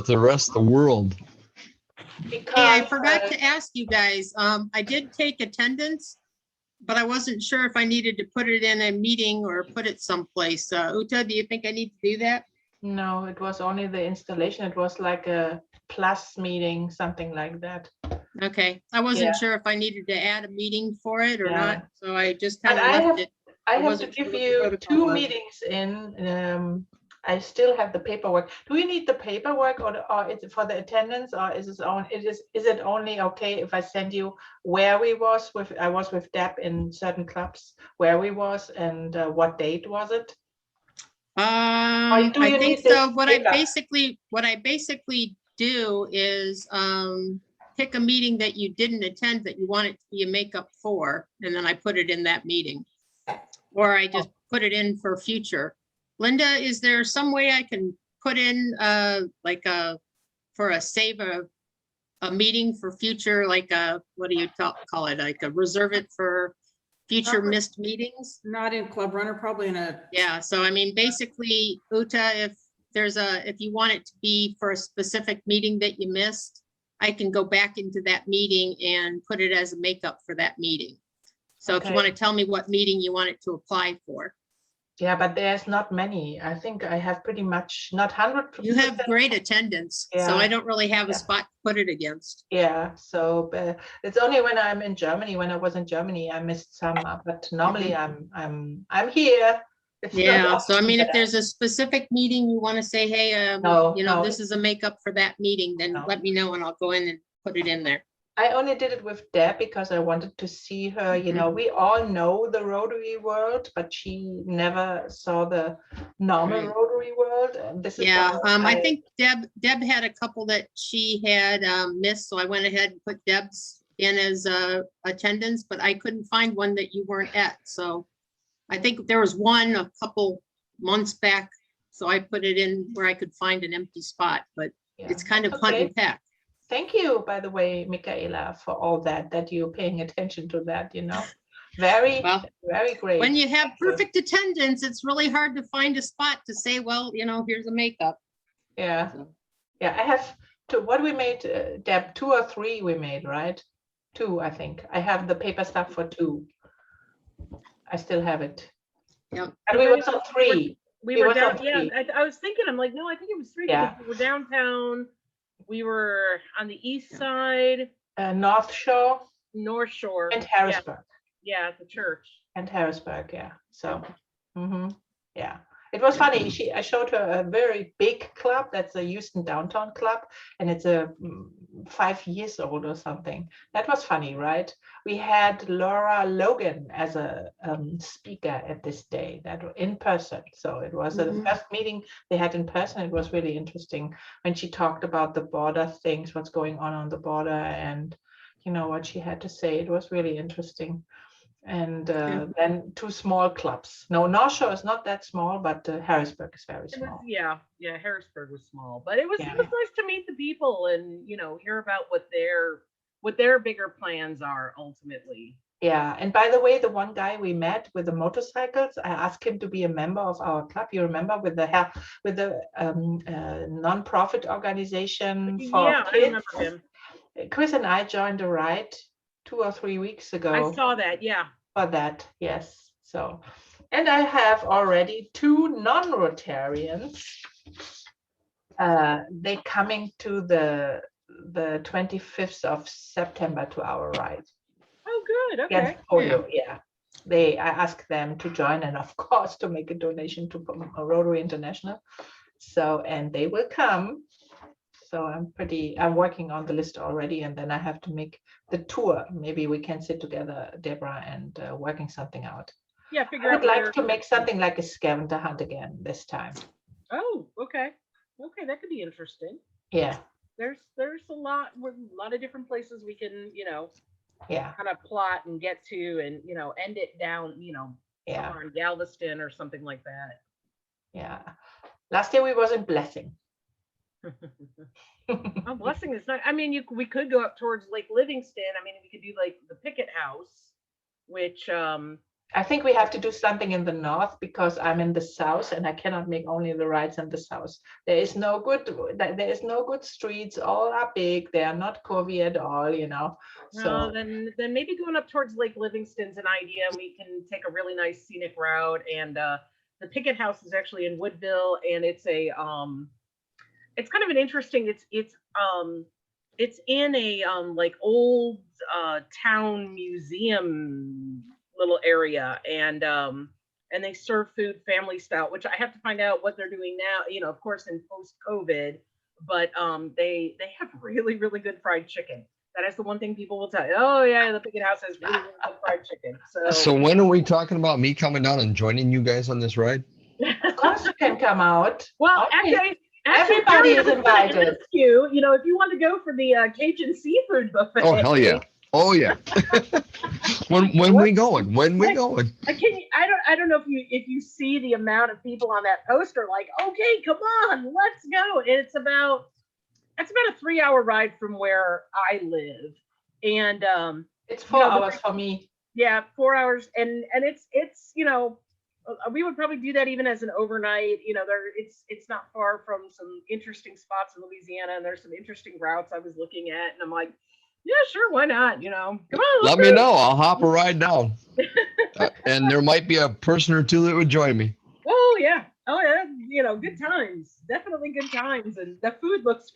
the rest of the world. Because, Hey, I forgot to ask you guys, I did take attendance, but I wasn't sure if I needed to put it in a meeting or put it someplace. Uta, do you think I need to do that? no, it was only the installation. It was like a plus meeting, something like that. Okay, I wasn't sure if I needed to add a meeting for it or Yeah. not, so I just But kind of I left have, it. I have to wasn't sure give what the you protocol 2 was. meetings in. I still have the paperwork. Do you need the paperwork, or is it for the attendance, or is it only okay if I send you where we was with? I was with Deb in certain clubs, where we was, and what date was it? do I you think need so. this What I paper? basically do is pick a meeting that you didn't attend that you want it to be a makeup for, and then I put it in that meeting. Or I just put it in for future. Linda, is there some way I can put in like for a save a meeting for future, like what do you call it? Like a reserve it for future missed meetings? Not in Club Runner, probably in a. Yeah, so I mean, basically, Uta, if you want it to be for a specific meeting that you missed, I can go back into that meeting and put it as a makeup for that meeting. So if you want to tell me what meeting you want it to apply for. Yeah, but there's not many. I think I have pretty much not 100%. You have great attendance, so I don't really have a spot to put it against. Yeah, so it's only when I'm in Germany. When I was in Germany, I missed some, but normally I'm here. It's Yeah, so I mean, if there's a specific meeting you want to say, hey, no, this is a makeup for that meeting, then let me know and I'll go in and put it in there. I only did it with Deb because I wanted to see her. You know, we all know the Rotary world, but she never saw the normal Rotary world. And this is I think Deb had a couple that she had missed, so I went ahead and put Deb's in as attendance, but I couldn't find one that you weren't at. So I think there was one a couple months back, so I put it in where I could find an empty spot, but it's kind of hunt and peck. Thank you, by the way, Michaela, for all that you're paying attention to that, very great. When you have perfect attendance, it's really hard to find a spot to say, well, here's a makeup. Yeah. Yeah, I have two. What we made, Deb, 2 or 3 we made, right? 2, I think. I have the paper stuff for 2. I still have it. Yeah. And we were on 3. We were down, I was thinking, I'm like, no, I think it was 3 because we were downtown. We were on the east side. North Shore. North Shore. And Harrisburg. Yeah, at the church. And Harrisburg, yeah. So, yeah. It was funny. I showed her a very big club. That's a Houston downtown club. And it's a 5 years old or something. That was funny, right? We had Laura Logan as a speaker at this day, that in person. So it was the first meeting they had in person. It was really interesting when she talked about the border things, what's going on the border, and what she had to say. It was really interesting. And then 2 small clubs. No, North Shore is not that small, but Harrisburg is very small. Harrisburg was small, but it was nice to meet the people and hear about what their bigger plans are ultimately. Yeah, and by the way, the one guy we met with the motorcycles, I asked him to be a member of our club. You remember, with the non-profit organization for kids. I remember him. Chris and I joined a ride 2 or 3 weeks ago. I saw that, For that, yes. So, and I have already 2 non-Rotarians. They coming to the 25th of September to our ride. Oh, good. Okay. Against polio, I asked them to join, and of course to make a donation to Rotary International. So, and they will come. So I'm working on the list already, and then I have to make the tour. Maybe we can sit together, Deborah, and working something out. Yeah, I would like to make something like a scavenger hunt again this time. Oh, okay. Okay, that could be interesting. Yeah. There's a lot of different places we can, kind of plot and get to, and end it down, somewhere in Galveston or something like that. Yeah. Last year we was in Blessing. Oh, Blessing is not. I mean, we could go up towards Lake Livingston. I mean, we could do like the Picket House, which I think we have to do something in the north because I'm in the south and I cannot make only the rides in the south. There is no good streets. All are big. They are not curvy at all, you know. Well, So then maybe going up towards Lake Livingston's an idea. We can take a really nice scenic route, and the Picket House is actually in Woodville, and it's kind of an interesting. It's in a like old town museum little area, and they serve food family style, which I have to find out what they're doing now. You know, of course, in post COVID, but they have really really good fried chicken. That is the one thing people will tell you. Oh yeah, the Picket House has really really good fried chicken. So when are we talking about me coming down and joining you guys on this ride? of course you can come out. Well, Okay. actually, Everybody Jerry, is I was gonna invited. ask you know, if you want to go for the Cajun seafood buffet. Oh hell yeah. Oh yeah. when we going? When we going? I don't know if you see the amount of people on that poster. Like, okay, come on, let's go. And it's about a 3-hour ride from where I live, and It's 4 hours for me. yeah, 4 hours, and it's you know, we would probably do that even as an overnight. You know, it's not far from some interesting spots in Louisiana, and there's some interesting routes I was looking at, and I'm like, yeah, sure, why not? You know, come on, Let me know. I'll hop a ride down. And there might be a person or two that would join me. Oh yeah, you know, good times, definitely good times, and the food looks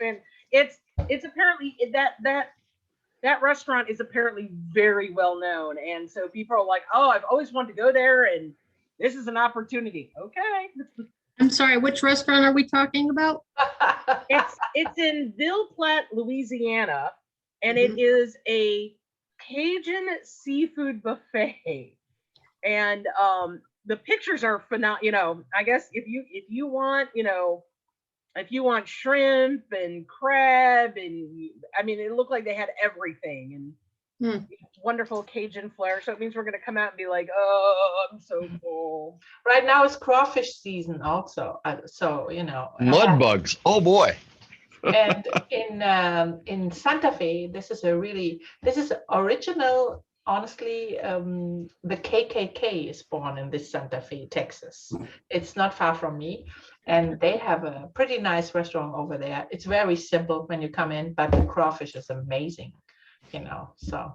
it's apparently that restaurant is apparently very well known, and so people are like, oh, I've always wanted to go there, and this is an opportunity. Okay. I'm sorry, which restaurant are we talking about? It's in Ville Platte, Louisiana, and it is a Cajun seafood buffet. And the pictures are phenomenal. You know, I guess if you want, you know, if you want shrimp and crab, and I mean, it looked like they had everything, and wonderful Cajun flair. So it means we're gonna come out and be like, oh, I'm so full. Right now it's crawfish season also. So, you know. Mud bugs. Oh boy. And in Santa Fe, this is original. Honestly, the KKK is born in this Santa Fe, Texas. It's not far from me, and they have a pretty nice restaurant over there. It's very simple when you come in, but the crawfish is amazing, you know. So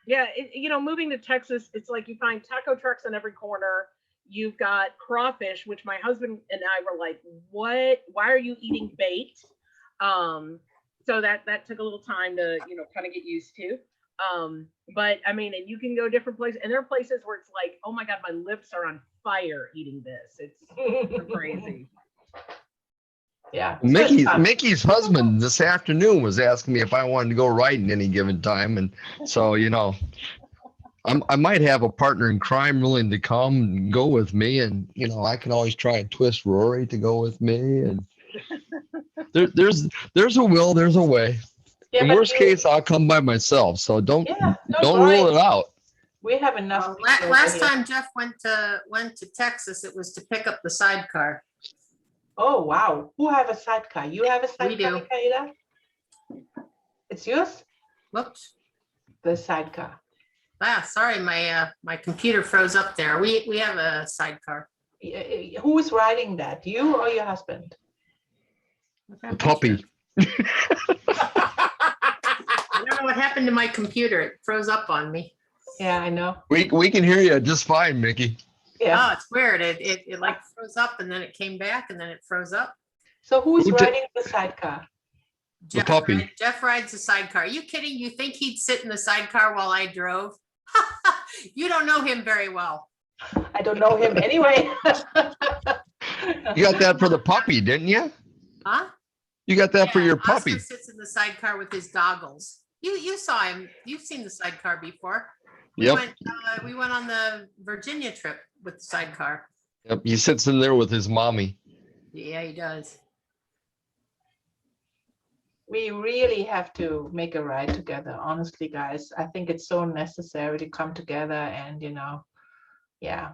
Yeah, you know, moving to Texas, it's like you find taco trucks on every corner. You've got crawfish, which my husband and I were like, "What? Why are you eating bait?" So that took a little time to, you know, kind of get used to. But I mean, and you can go different places, and there are places where it's like, "Oh my God, my lips are on fire eating this." It's crazy. yeah. So it's fun. Mickey's husband this afternoon was asking me if I wanted to go riding any given time, and so you know, I might have a partner in crime willing to come and go with me, and you know, I can always try and twist Rory to go with me, and there's a will, there's a way. Yeah, In but worst case, I'll come by myself. So don't worry. rule it out. We have enough. people Last here. time Jeff went to Texas, it was to pick up the sidecar. Oh wow! Who have a sidecar? You have a sidecar, We do. Michaela? It's yours. Whoops. The sidecar. Sorry, my computer froze up there. We have a sidecar. Who is riding that? You or your husband? The puppy. I don't know what happened to my computer. It froze up on me. Yeah, I know. We can hear you just fine, Mickey. Yeah. Oh, it's weird. It like froze up and then it came back and then it froze up. So who's Who did- riding the sidecar? The puppy. Jeff rides the sidecar. Are you kidding? You think he'd sit in the sidecar while I drove? You don't know him very well. I don't know him anyway. You got that for the puppy, didn't you? Huh? You got that for Yeah, your puppy. Oscar sits in the sidecar with his goggles. You saw him. You've seen the sidecar before. Yep. We went on the Virginia trip with the sidecar. Yep. He sits in there with his mommy. Yeah, he does. We really have to make a ride together, honestly, guys. I think it's so necessary to come together, and you know, yeah,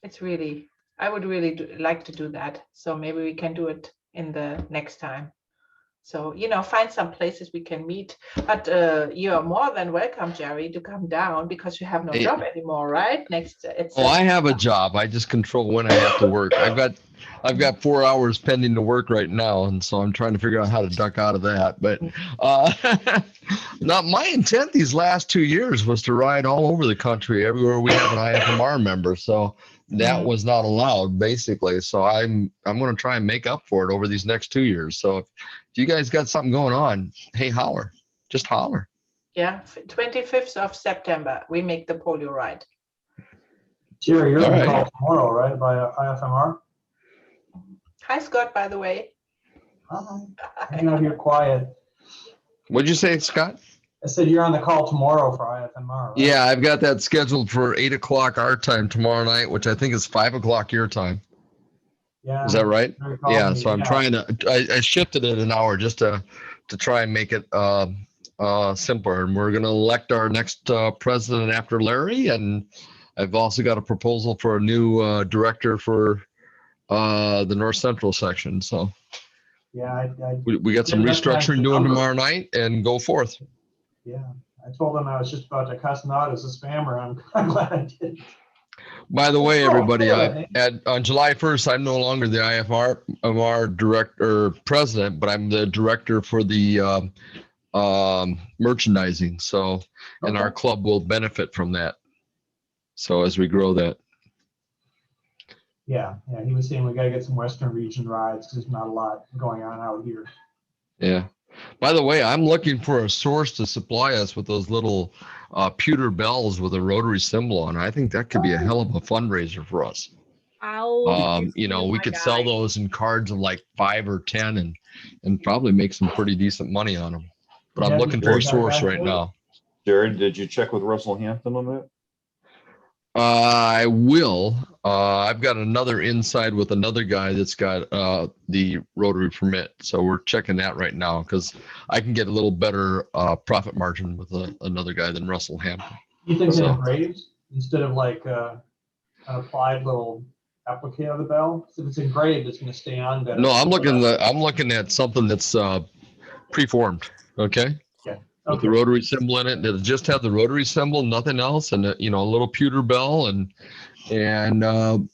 it's really, I would really like to do that. So maybe we can do it in the next time. So, find some places we can meet. But you're more than welcome, Jerry, to come down because you have no Hey. job anymore, right? It's Oh, I have a job. I just control when I have to work. I've got 4 hours pending to work right now, and so I'm trying to figure out how to duck out of that. But not my intent these last 2 years was to ride all over the country, everywhere we have an IFMR member. So that was not allowed, basically. So I'm going to try and make up for it over these next 2 years. So if you guys got something going on, hey, holler, just holler. Yeah, 25th of September, we make the polio ride. Jerry, you're All going to right. call tomorrow, right, by IFMR? Hi, Scott, by the way. Hang out here quiet. What'd you say, Scott? I said you're on the call tomorrow for IFMR, right? Yeah, I've got that scheduled for 8 o'clock our time tomorrow night, which I think is 5 o'clock your time. Yeah. Is that right? Jerry called Yeah. me, So I'm trying to. I shifted it an hour just to try and make it simpler. And we're going to elect our next president after Larry, and I've also got a proposal for a new director for the North Central section. So Yeah, we got some Didn't recognize restructuring the doing number. tomorrow night, and go forth. yeah. I told him I was just about to cuss him out as a spammer. I'm glad I did. By the way, Oh, everybody, yeah. on July 1st, I'm no longer the IFMR director president, but I'm the director for the merchandising. So, and our Okay. club will benefit from that. So as we grow that. Yeah, he was saying we got to get some Western region rides because there's not a lot going on out here. Yeah. By the way, I'm looking for a source to supply us with those little pewter bells with a rotary symbol on it. I think that could be a hell of a fundraiser for us. I'll get We my could sell guy. those in cards of like 5 or 10 and probably make some pretty decent money on them. But I'm Yeah, looking for a you got source that. right now. Jared, did you check with Russell Hampton on that? I will. I've got another inside with another guy that's got the rotary permit. So we're checking that right now because I can get a little better profit margin with another guy than Russell Hampton. You think So- engraved instead of like an applied little applique of the bell? If it's engraved, it's going to stay on better. No, I'm looking at something that's preformed. Okay. With the Okay. rotary symbol in it. It'll just have the rotary symbol, nothing else, and a little pewter bell, and I'd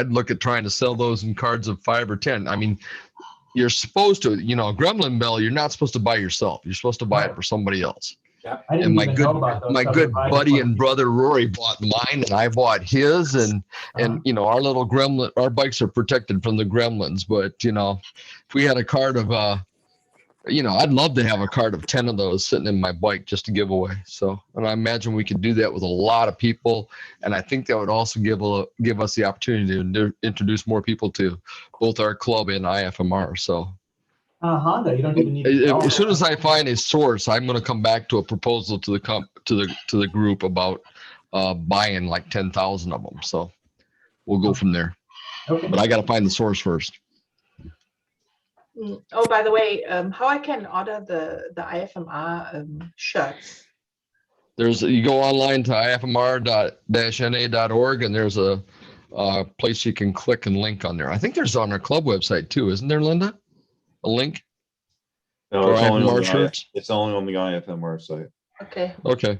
look at trying to sell those in cards of 5 or 10. I mean, you're supposed to, a gremlin bell, you're not supposed to buy yourself. You're supposed to buy it for somebody else. I And didn't my even good know about those. my stuff. good I just buddy wanted and to- brother Rory bought mine, and I bought his, and our little gremlin, our bikes are protected from the gremlins. But if we had a card of I'd love to have a card of 10 of those sitting in my bike just to give away. So, and I imagine we could do that with a lot of people. And I think that would also give us the opportunity to introduce more people to both our club and IFMR. So Honda, you don't even need to as soon as I find a source, I'm going to come back to a proposal to the group about buying like 10,000 of them. So we'll go from there. Okay. But I got to find the source first. Oh, by the way, how I can order the IFMR shirts? You go online to ifmr-na.org, and there's a place you can click and link on there. I think there's on our club website too, isn't there, Linda? A link No, for it's only, on IFMR the shirts? it's only on the IFMR site. Okay. Okay.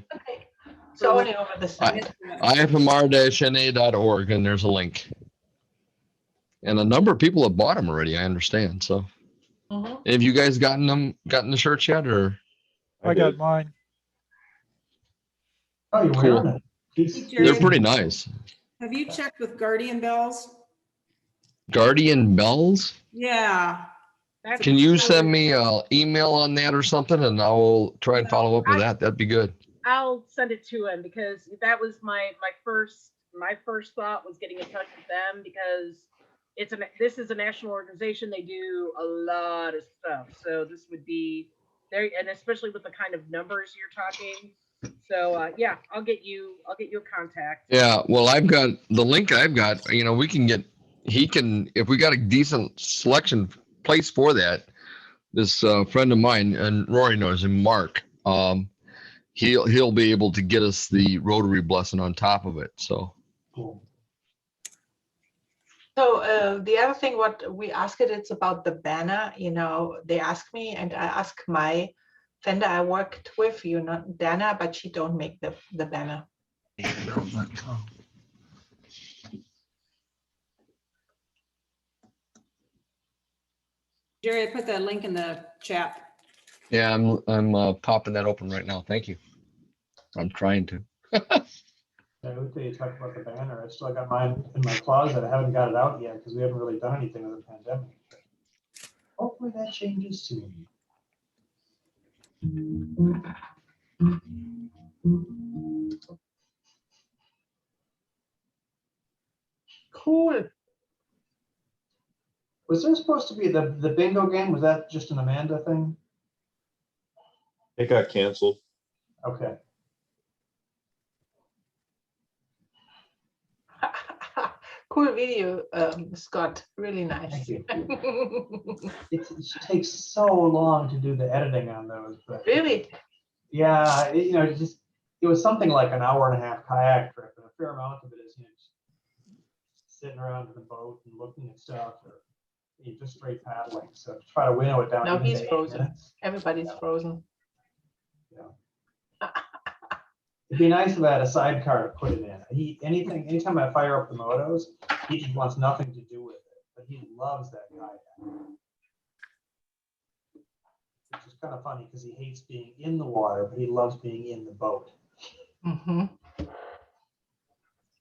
So only over the site. ifmr-na.org, and there's a link. And a number of people have bought them already, I understand. So Mhm. have you guys gotten the shirts yet, or? I got mine. Oh, you're Cool. wearing it. Jeez. They're pretty nice. Have you checked with Guardian Bells? Guardian Bells? Yeah. That's Can you send me an email on that or something, and I will try and follow up with that. That'd be good. I'll send it to him because that was my first thought was getting in touch with them because this is a national organization. They do a lot of stuff. So this would be there, and especially with the kind of numbers you're talking. So yeah, I'll get you a contact. Yeah, well, I've got the link. I've got, we can get. If we got a decent selection place for that. This friend of mine, and Rory knows him, Mark. He'll be able to get us the rotary blessing on top of it. So Cool. So the other thing, what we asked it's about the banner. You know, they ask me, and I ask my vendor I worked with, you know, Dana, but she don't make the banner. Jerry, I put that link in the chat. Yeah, I'm popping that open right now. Thank you. I'm trying to. Yeah, we talked about the banner. I still got mine in my closet. I haven't got it out yet because we haven't really done anything with the pandemic. Hopefully that changes soon. Cool. Was there supposed to be the bingo game? Was that just an Amanda thing? It got canceled. Okay. Cool video, Scott. Really nice. Thank you. It takes so long to do the editing on those, but Really? yeah, it was something like an hour and a half kayak trip, and a fair amount of it is just sitting around in the boat and looking at stuff, or just straight paddling. So to try to winnow it down. No, even he's to 8 frozen. minutes, Everybody's frozen. It'd be nice if I had a sidecar to put it in. Anytime I fire up the motos, he just wants nothing to do with it, but he loves that kayak. Which is kind of funny because he hates being in the water, but he loves being in the boat. Mm-hmm.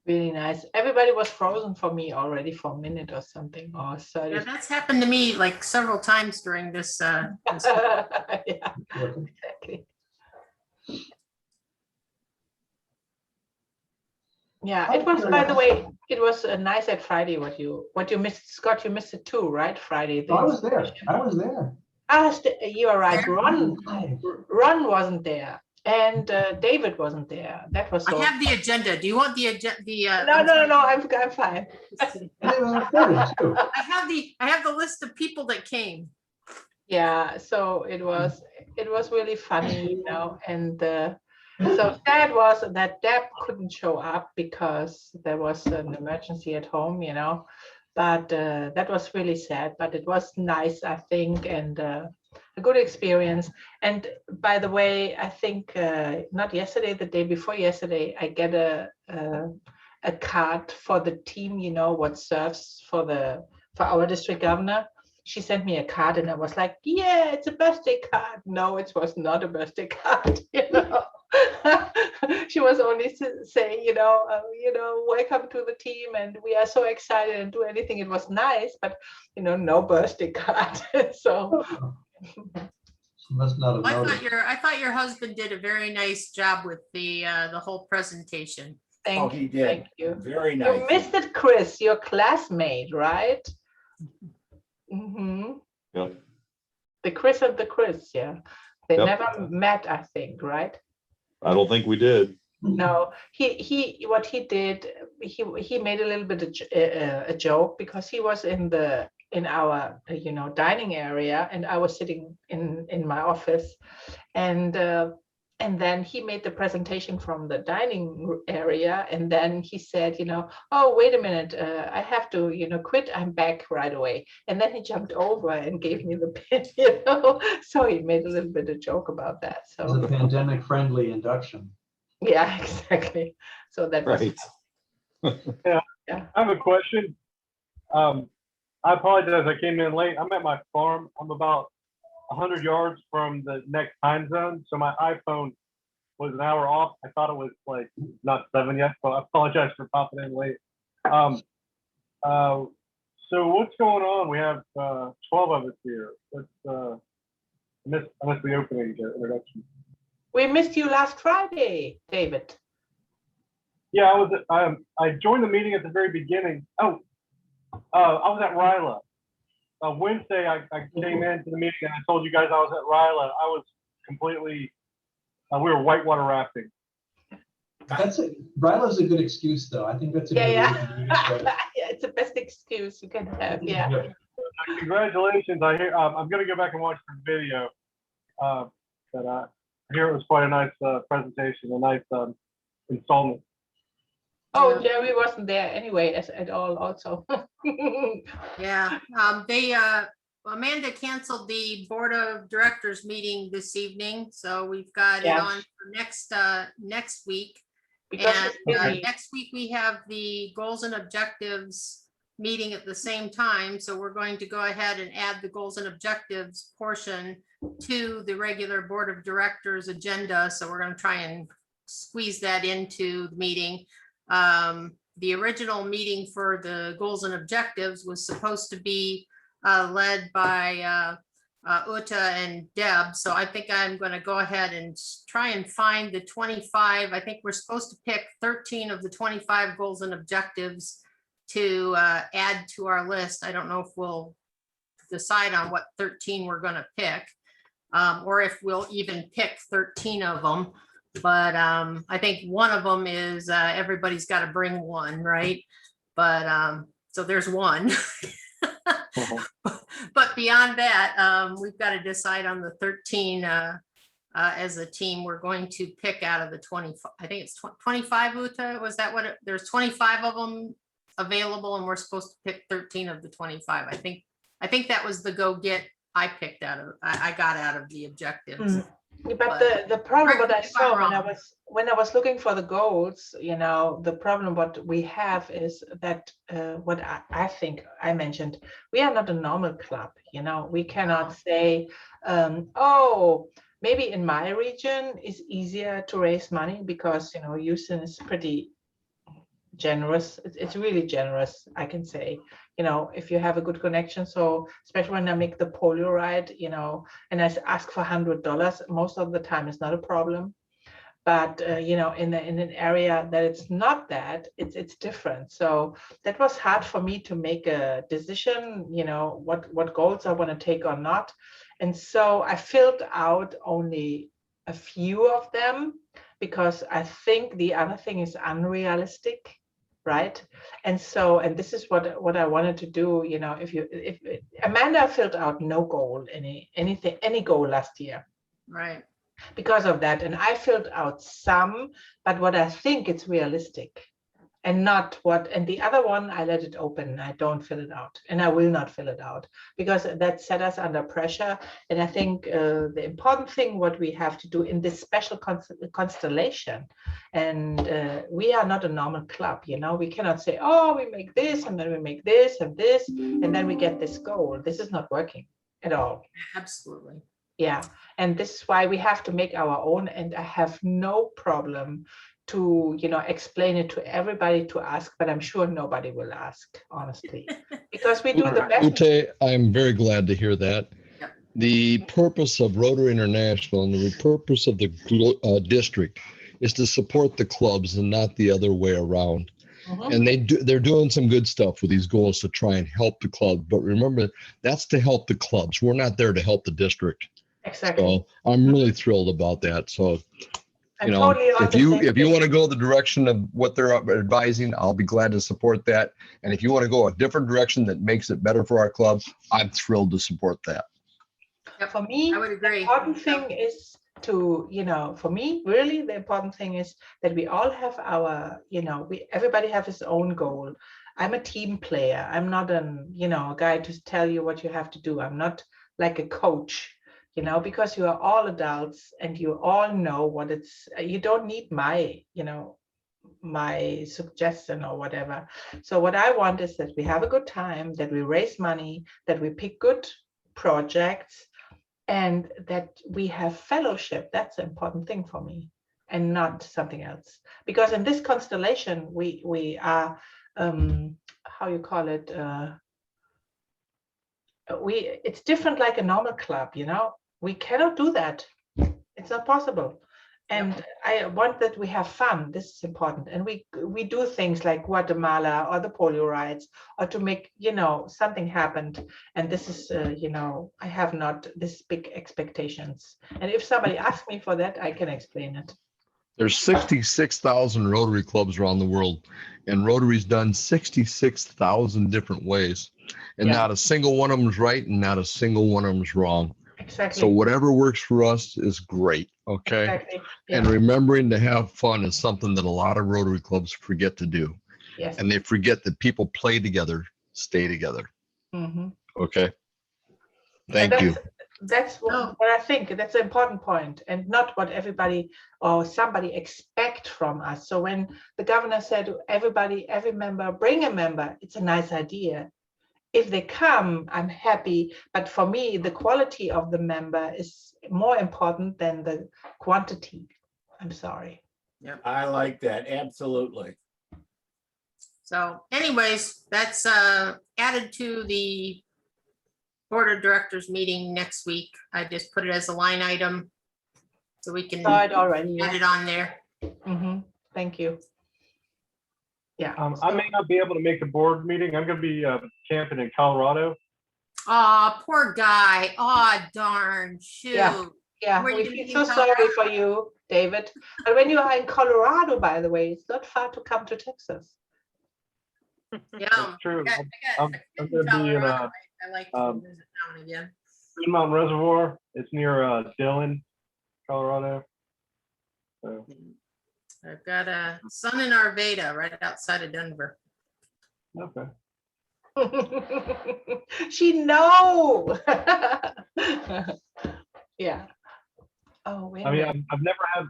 Really nice. Everybody was frozen for me already for a minute or something, or 30. Yeah, that's happened to me like several times during this. Yeah, Working. exactly. Yeah, it was, by the way, it was nice at Friday what you missed, Scott. You missed it too, right? Friday. Oh, I was there. I was there. You are right. Ron Live. wasn't there, and David wasn't there. That was I so. have the agenda. Do you want the agenda? No. I'm fine. And they were recorded too. I have the list of people that came. Yeah, so it was really funny, you know, and so sad was that Deb couldn't show up because there was an emergency at home, you know, but that was really sad, but it was nice, I think, and a good experience. And by the way, I think not yesterday, the day before yesterday, I get a card for the team, you know, what serves for our district governor. She sent me a card and I was like, yeah, it's a birthday card. No, it was not a birthday card, you know. She was only saying, you know, welcome to the team and we are so excited and do anything. It was nice, but, you know, no birthday card. So. She must not have noticed. I thought your husband did a very nice job with the whole presentation. Thank he you. did. Thank you. Very nice. You missed it, Chris, your classmate, right? Mm-hmm. Yeah. The Chris and the Chris, yeah. They Yep. never met, I think, right? I don't think we did. No, what he did, he made a little bit of a joke because he was in our you know, dining area and I was sitting in my office, and then he made the presentation from the dining area, and then he said, you know, oh, wait a minute, I have to, you know, quit. I'm back right away. And then he jumped over and gave me the pin, you know. So he made a little bit of joke about that. It was a So pandemic-friendly induction. yeah, exactly. So that was Right. yeah. I have a question. I apologize, I came in late. I'm at my farm. I'm about 100 yards from the next time zone. So my iPhone was an hour off. I thought it was like not 7 yet, so I apologize for popping in late. So what's going on? We have 12 of us here. I missed the opening introduction. We missed you last Friday, David. Yeah, I joined the meeting at the very beginning. I was at Ryla. Wednesday, I came into the meeting and I told you guys I was at Ryla. I was completely, we were whitewater rafting. Ryla's a good excuse, though. I think that's a good Yeah. reason to use that. Yeah, it's the best excuse you can have. Yeah. Yep. Congratulations. I hear, I'm going to go back and watch the video. But I hear it was quite a nice presentation, a nice installment. Oh, Yeah. Jerry wasn't there anyway at all also. Yeah, Amanda canceled the Board of Directors meeting this evening, so we've got it Yeah. on for next week. Because And she's busy. next week, we have the goals and objectives meeting at the same time, so we're going to go ahead and add the goals and objectives portion to the regular Board of Directors agenda, so we're gonna try and squeeze that into the meeting. The original meeting for the goals and objectives was supposed to be led by Uta and Deb. So I think I'm going to go ahead and try and find the 25. I think we're supposed to pick 13 of the 25 goals and objectives to add to our list. I don't know if we'll decide on what 13 we're going to pick, or if we'll even pick 13 of them. But I think one of them is everybody's got to bring one, right? But so there's one. But beyond that, we've got to decide on the 13 as a team. We're going to pick out of the 20. I think it's 25. Uta, was that what? There's 25 of them available, and we're supposed to pick 13 of the 25. I think that was the go get. I picked out of. I got out of the objectives. But the problem what I correct me if I'm saw wrong. when I was looking for the goals, the problem what we have is that what I think I mentioned, we are not a normal club. We cannot say, oh, maybe in my region it's easier to raise money because Houston is pretty generous. It's really generous, I can say. If you have a good connection. So especially when I make the polio ride, and I ask for $100, most of the time it's not a problem. But in an area that it's not that, it's different. So that was hard for me to make a decision, what goals I want to take or not. And so I filled out only a few of them because I think the other thing is unrealistic. Right. And this is what I wanted to do. If Amanda filled out no goal, any goal last year. Right. Because of that. And I filled out some, but what I think it's realistic and not and the other one, I let it open. I don't fill it out and I will not fill it out because that set us under pressure. And I think the important thing, what we have to do in this special constellation, and we are not a normal club, we cannot say, oh, we make this and then we make this and this, and then we get this goal. This is not working at all. Absolutely. Yeah, and this is why we have to make our own, and I have no problem to explain it to everybody to ask, but I'm sure nobody will ask, honestly, because we do the best. Ute, I'm very glad to hear that. Yep. The purpose of Rotary International and the purpose of the district is to support the clubs and not the other way around. Mhm. And they're doing some good stuff with these goals to try and help the club. But remember, that's to help the clubs. We're not there to help the district. Exactly. So I'm really thrilled about that. So I'm totally on if the you same page. want to go the direction of what they're advising, I'll be glad to support that. And if you want to go a different direction that makes it better for our club, I'm thrilled to support that. For me, I would agree. the important thing is to, for me, really, the important thing is that we all have our, everybody have his own goal. I'm a team player. I'm not a guy to tell you what you have to do. I'm not like a coach, because you are all adults and you all know what you don't need my suggestion or whatever. So what I want is that we have a good time, that we raise money, that we pick good projects, and that we have fellowship. That's the important thing for me, and not something else. Because in this constellation, we are, how you call it, it's different like a normal club, we cannot do that. It's not possible. And I want that we have fun. This is important. And we do things like Guatemala or the polio rides, or to make, something happened. And this is, I have not this big expectations. And if somebody asks me for that, I can explain it. There's 66,000 Rotary clubs around the world, and Rotary's done 66,000 different ways. And Yeah. not a single one of them is right, and not a single one of them is wrong. Exactly. So whatever works for us is great. Okay. Exactly. And Yeah. remembering to have fun is something that a lot of Rotary clubs forget to do. Yes. And they forget that people play together, stay together. Mm-hmm. Okay. And Thank you. that's Oh. what I think. That's an important point, and not what everybody or somebody expect from us. So when the governor said everybody, every member, bring a member, it's a nice idea. If they come, I'm happy. But for me, the quality of the member is more important than the quantity. I'm sorry. I like that, absolutely. So anyways, that's added to the board of directors meeting next week. I just put it as a line item so we can Saw it already. add it on there. Mm-hmm. Thank you. Yeah. I may not be able to make the board meeting. I'm going to be camping in Colorado. Aw, poor guy. Aw, darn, shoot. Yeah. Yeah, Were you we gonna feel be so in sorry Colorado? for you, David. But when you are in Colorado, by the way, it's not far to come to Texas. Yeah. That's true. I got I'm a kid going to be in Colorado. I like to um, visit now and again. Green Mountain Reservoir. It's near Dillon, Colorado. So, I've got a son in Arvada right outside of Denver. okay. She know. Yeah. Oh, wait a I mean, minute. I've never had.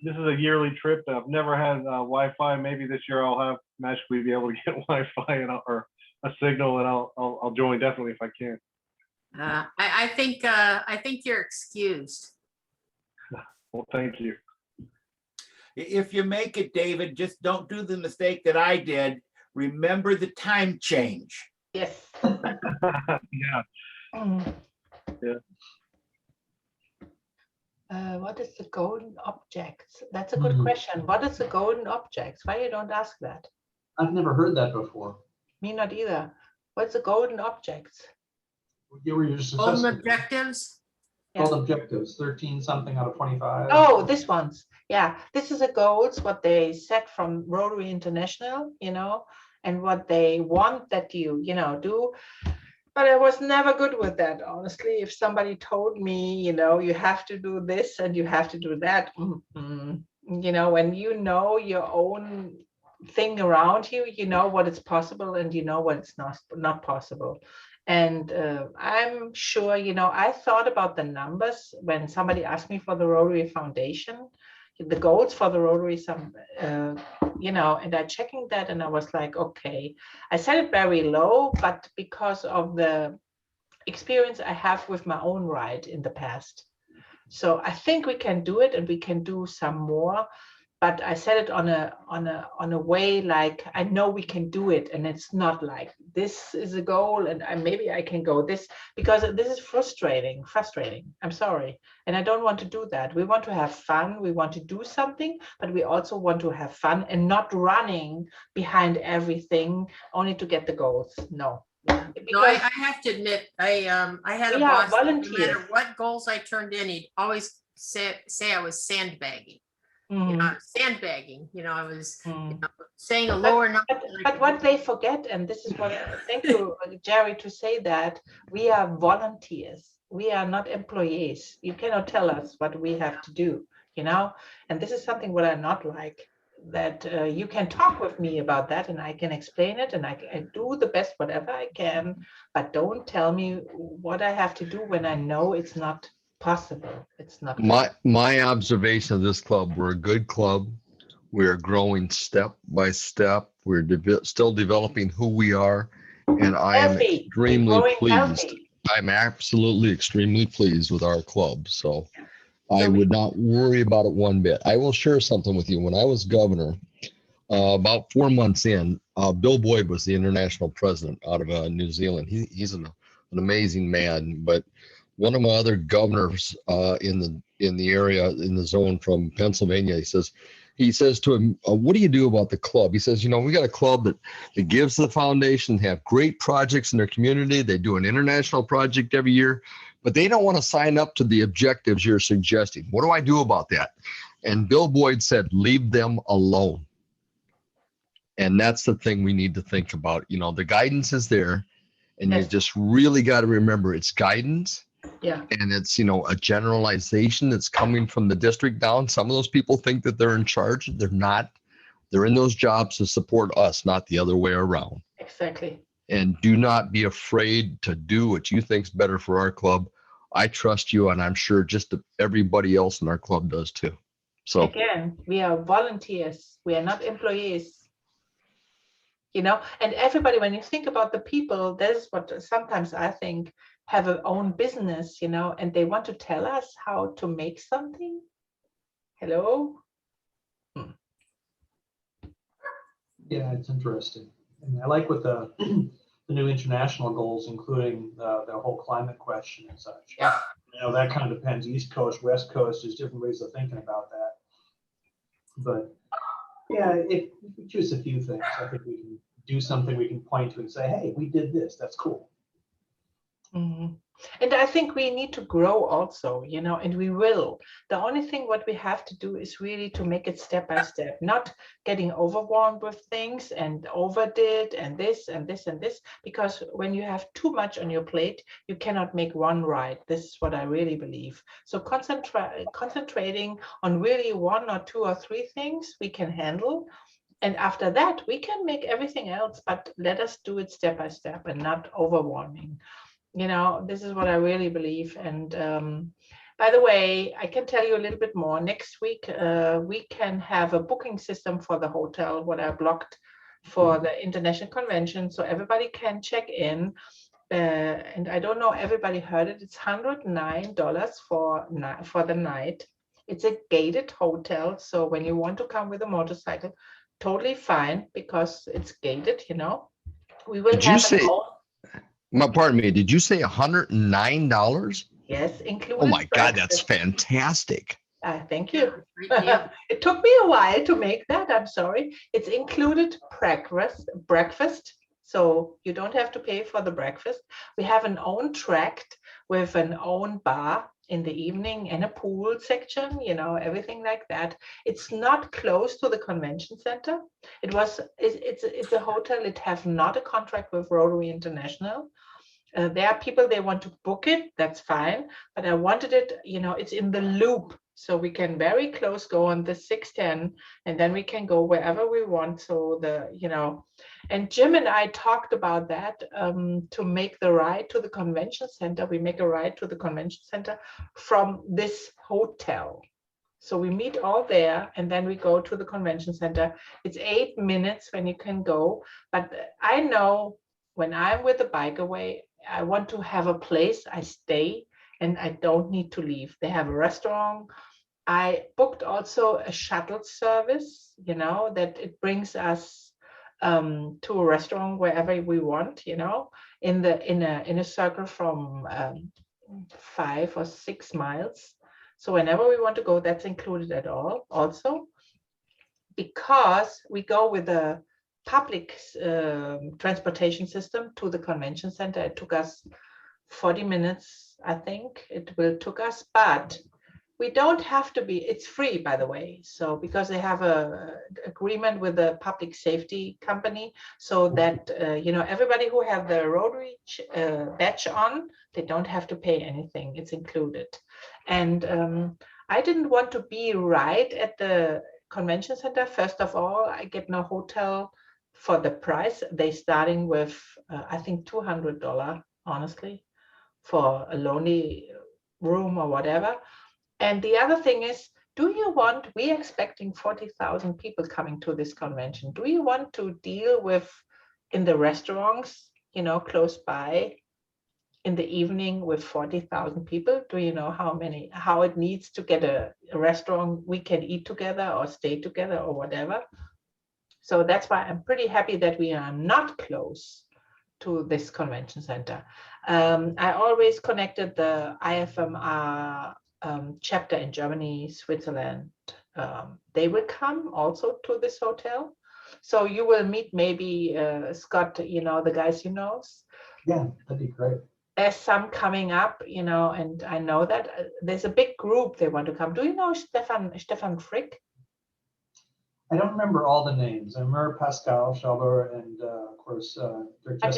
This is a yearly trip, and I've never had Wi-Fi. Maybe this year I'll have magically be able to get Wi-Fi or a signal, and I'll join definitely if I can. I think you're excused. Well, thank you. If you make it, David, just don't do the mistake that I did. Remember the time change. Yes. Yeah. Mm. Yeah. What is the golden object? That's a good question. What is the golden object? Why you don't ask that? I've never heard that before. Me not either. What's the golden objects? You were just Golden successful. objectives. Gold objectives, 13 something out of 25. Oh, this one's. Yeah, this is the goals, what they set from Rotary International, and what they want that you do. But I was never good with that, honestly. If somebody told me, you have to do this and you have to do that, when you know your own thing around you, you know what is possible and you know what is not possible. And I'm sure, I thought about the numbers when somebody asked me for the Rotary Foundation, the goals for the Rotary, and I checking that and I was like, okay, I set it very low, but because of the experience I have with my own ride in the past. So I think we can do it and we can do some more. But I said it on a way like I know we can do it, and it's not like this is a goal and maybe I can go this, because this is frustrating. I'm sorry, and I don't want to do that. We want to have fun. We want to do something, but we also want to have fun and not running behind everything only to get the goals. No. No, I have to admit, I had a We are boss, no volunteers. matter what goals I turned in, he'd always say I was sandbagging. Mhm. Sandbagging, I was Mm. saying a lower number. But what they forget, and this is what, thank you, Jerry, to say that we are volunteers. We are not employees. You cannot tell us what we have to do, and this is something what I not like, that you can talk with me about that and I can explain it and I do the best whatever I can, but don't tell me what I have to do when I know it's not possible. It's not My observation of this club, we're a good club. We're growing step by step. We're still developing who we are. And I am healthy. extremely We're growing pleased. healthy. I'm absolutely extremely pleased with our club. So I So would not worry about it one bit. I will share something with you. When I was governor, about 4 months in, Bill Boyd was the international president out of New Zealand. He's an amazing man. But one of my other governors in the area, in the zone from Pennsylvania, he says to him, what do you do about the club? He says, we got a club that gives the foundation, have great projects in their community. They do an international project every year, but they don't want to sign up to the objectives you're suggesting. What do I do about that? And Bill Boyd said, leave them alone. And that's the thing we need to think about. The guidance is there, and you Yes. just really got to remember it's guidance. Yeah. And it's, a generalization that's coming from the district down. Some of those people think that they're in charge. They're not. They're in those jobs to support us, not the other way around. Exactly. And do not be afraid to do what you think's better for our club. I trust you, and I'm sure just everybody else in our club does too. So Again, we are volunteers. We are not employees. And everybody, when you think about the people, that's what sometimes I think have a own business, and they want to tell us how to make something. Hello? Yeah, it's interesting. And I like with the the new international goals, including the whole climate question and such. Yeah. That kind of depends. East Coast, West Coast, there's different ways of thinking about that. But yeah, if we choose a few things, I think we can do something we can point to and say, hey, we did this. That's cool. Mhm. And I think we need to grow also, and we will. The only thing what we have to do is really to make it step by step, not getting overwhelmed with things and overdid and this and this and this, because when you have too much on your plate, you cannot make one right. This is what I really believe. So concentrating on really one or two or three things we can handle. And after that, we can make everything else, but let us do it step by step and not overwhelming. This is what I really believe. And by the way, I can tell you a little bit more. Next week, we can have a booking system for the hotel, what I blocked for the international convention. So everybody can check in. And I don't know, everybody heard it. It's $109 for the night. It's a gated hotel. So when you want to come with a motorcycle, totally fine, because it's gated, We will did you have say, pardon me, did you say $109? Yes, including. Oh my God, that's fantastic. Thank you. Great deal. It took me a while to make that. I'm sorry. It's included breakfast. So you don't have to pay for the breakfast. We have an own tract with an own bar in the evening and a pool section, everything like that. It's not close to the convention center. It's a hotel. It have not a contract with Rotary International. There are people, they want to book it, that's fine, but I wanted it, it's in the loop, so we can very close go on the 610, and then we can go wherever we want. So and Jim and I talked about that, to make the ride to the convention center. We make a ride to the convention center from this hotel. So we meet all there, and then we go to the convention center. It's 8 minutes when you can go, but I know when I'm with the bike away, I want to have a place I stay and I don't need to leave. They have a restaurant. I booked also a shuttle service, that it brings us to a restaurant wherever we want, in a circle from 5 or 6 miles. So whenever we want to go, that's included at all. Also, because we go with a public transportation system to the convention center. It took us 40 minutes, I think it will took us, but we don't have to be, it's free, by the way. So because they have a agreement with the public safety company, so that, everybody who have the Rotary badge on, they don't have to pay anything. It's included. And I didn't want to be right at the convention center. First of all, I get no hotel for the price. They starting with, I think $200, honestly, for a lonely room or whatever. And the other thing is, we're expecting 40,000 people coming to this convention. Do you want to deal with in the restaurants, close by in the evening with 40,000 people? Do you know how it needs to get a restaurant we can eat together or stay together or whatever? So that's why I'm pretty happy that we are not close to this convention center. I always connected the IFMR chapter in Germany, Switzerland. They will come also to this hotel. So you will meet maybe Scott, the guys you know. Yeah, that'd be great. There's some coming up, and I know that there's a big group they want to come. Do you know Stefan Frick? I don't remember all the names. I remember Pascal Schaber and of course,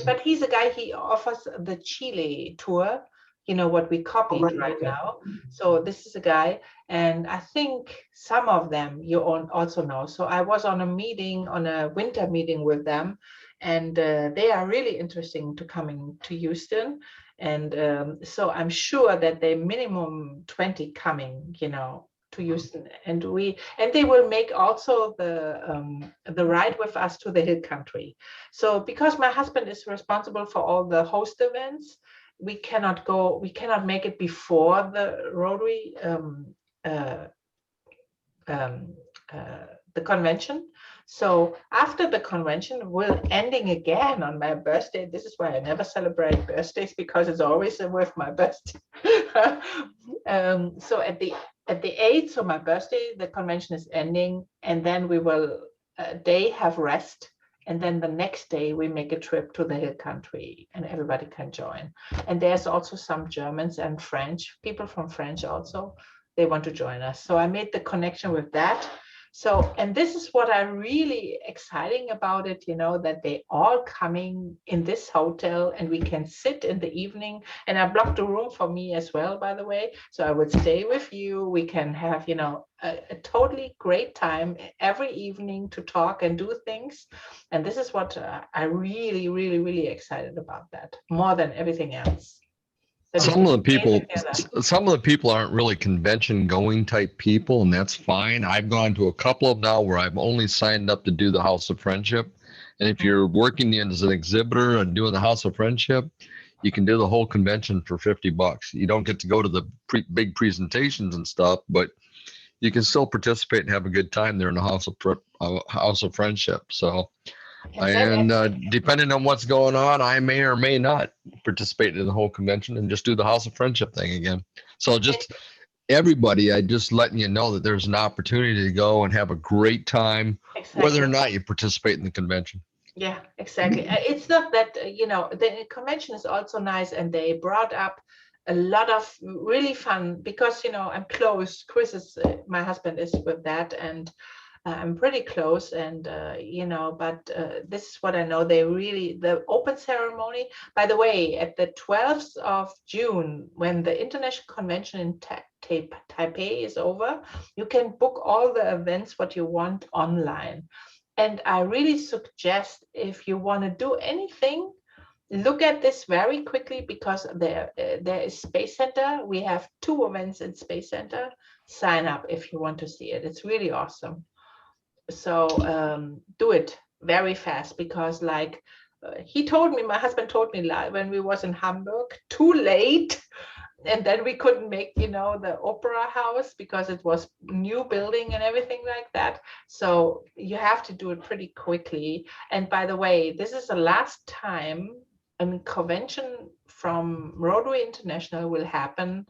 But he's a guy, he offers the Chile tour. what we copied right now. So this is a guy, and I think some of them you also know. So I was on a winter meeting with them, and they are really interesting to coming to Houston. And so I'm sure that they minimum 20 coming, to Houston, and they will make also the ride with us to the hill country. So because my husband is responsible for all the host events, we cannot make it before the Rotary the convention. So after the convention, we're ending again on my birthday. This is why I never celebrate birthdays, because it's always with my birthday. So at the 8th, so my birthday, the convention is ending, and then we will a day have rest, and then the next day we make a trip to the hill country, and everybody can join. And there's also some Germans and French people from France also. They want to join us. So I made the connection with that. So, and this is what I'm really exciting about it, that they all coming in this hotel, and we can sit in the evening, and I blocked the room for me as well, by the way. So I would stay with you. We can have, a totally great time every evening to talk and do things. And this is what I really, really, really excited about that, more than everything else. Some of the people aren't really convention going type people, and that's fine. I've gone to a couple of now where I've only signed up to do the House of Friendship. And if you're working as an exhibitor and doing the House of Friendship, you can do the whole convention for $50. You don't get to go to the big presentations and stuff, but you can still participate and have a good time there in the House of Friendship. So, and depending on what's going on, I may or may not participate in the whole convention and just do the House of Friendship thing again. So just everybody, I just letting you know that there's an opportunity to go and have a great time, whether or not you participate in the convention. Yeah, exactly. It's not that, the convention is also nice, and they brought up a lot of really fun, because, I'm close. Chris is, my husband is with that, and I'm pretty close, and but this is what I know. The open ceremony, by the way, at the 12th of June, when the International Convention in Taipei is over, you can book all the events what you want online. And I really suggest, if you want to do anything, look at this very quickly, because there is Space Center. We have 2 events in Space Center. Sign up if you want to see it. It's really awesome. So do it very fast, because my husband told me when we was in Hamburg, too late, and then we couldn't make the opera house because it was new building and everything like that. So you have to do it pretty quickly. And by the way, this is the last time a convention from Rotary International will happen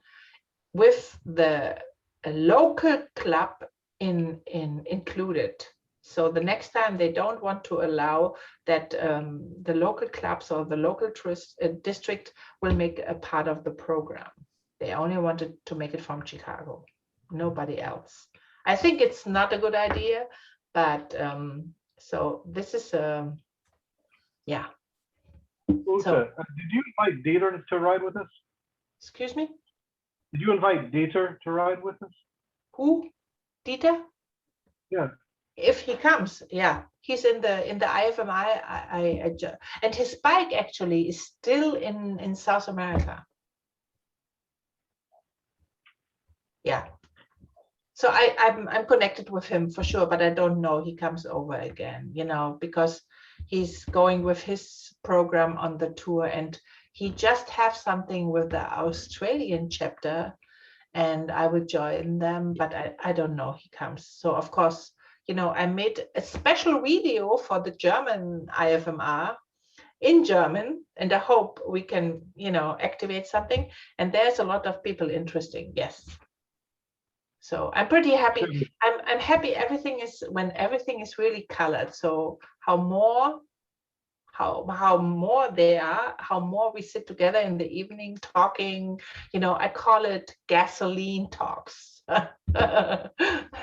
with the local club included. So the next time they don't want to allow that the local clubs or the local district will make a part of the program. They only wanted to make it from Chicago, nobody else. I think it's not a good idea, but so this is yeah. Uta, did you invite Dieter to ride with us? Excuse me? Did you invite Dieter to ride with us? Who? Dieter? Yeah. If he comes, yeah, he's in the IFMI. And his bike actually is still in South America. Yeah. So I'm connected with him for sure, but I don't know he comes over again, because he's going with his program on the tour, and he just have something with the Australian chapter, and I will join them, but I don't know he comes. So of course, I made a special video for the German IFMR in German, and I hope we can, activate something. And there's a lot of people interested. Yes. So I'm pretty happy. I'm happy when everything is really colored. So how more they are, how more we sit together in the evening talking, I call it gasoline talks.